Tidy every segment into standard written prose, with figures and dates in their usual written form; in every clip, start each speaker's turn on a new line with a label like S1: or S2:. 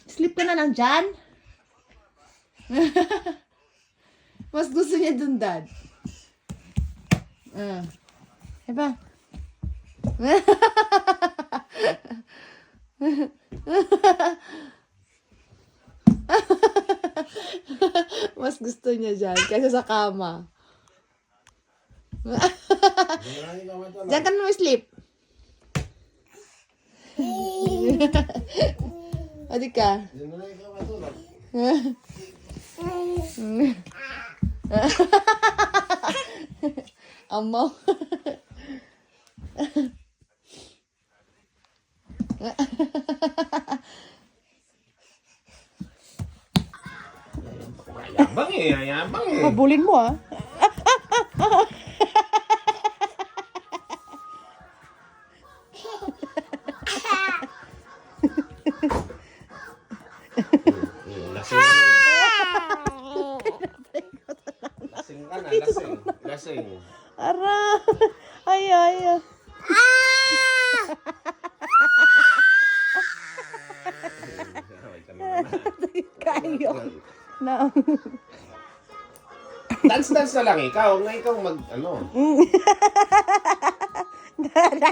S1: Sleep ka na lang dyan. Mas gusto niya dun, Dad. Diba? Mas gusto niya dyan kaysa sa kama. Diyan ka na sleep. Adi ka. Amaw.
S2: Yabang eh.
S1: Habulin mo ah.
S2: Lasing ka na, lasing. Lasing.
S1: Ara. Ay. Kayo. Na.
S2: Dance na lang ikaw. Nga ikaw ano.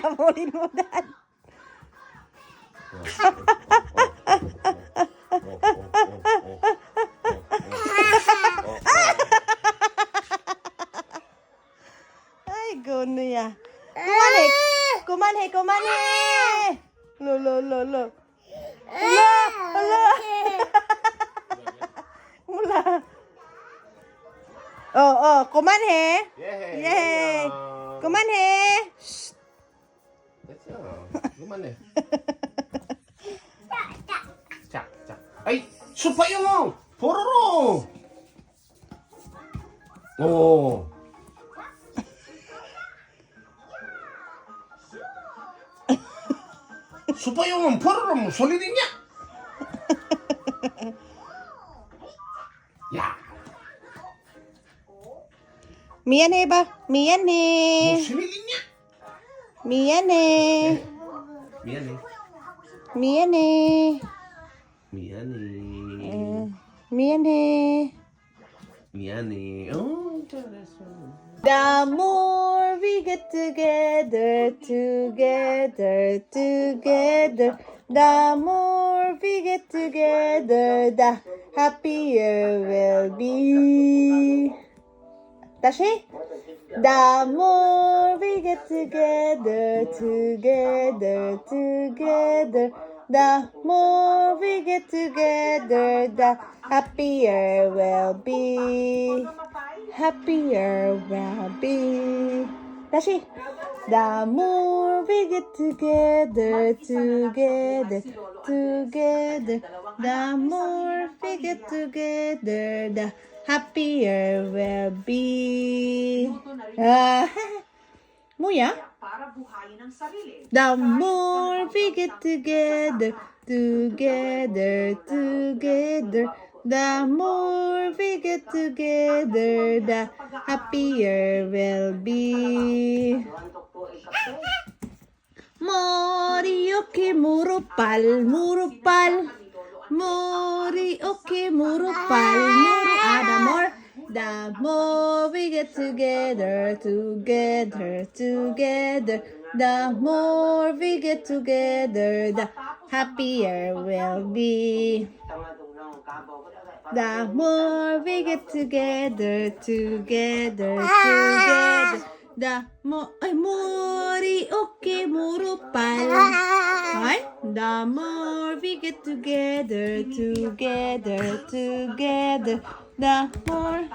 S1: Habulin mo, Dad. Ay, gono ya. Kumanhe. Lo. Ala. Mula. Kumanhe. Yay. Kumanhe. Shh.
S2: Gumana. Cak. Ay, supaya mo. Pororo. Oh. supaya mo pororo mo solidin niya. Ya.
S1: Miyane ba? Miyane.
S2: Solidin niya.
S1: Miyane.
S2: Oh,
S1: The more we get together, the more we get together, the happier we'll be. 다시. The more we get together, the more we get together, the happier we'll be. 다시. The more we get together, the more we get together, the happier we'll be. 뭐야? The more we get together, the more we get together, the happier we'll be. 머리 어깨 무릎발 머리 어깨 무릎발 the more we get together, the more we get together, the happier we'll be. The more we get together, the more, 머리, 어깨, 무릎, 발. Right? The more we get together, the more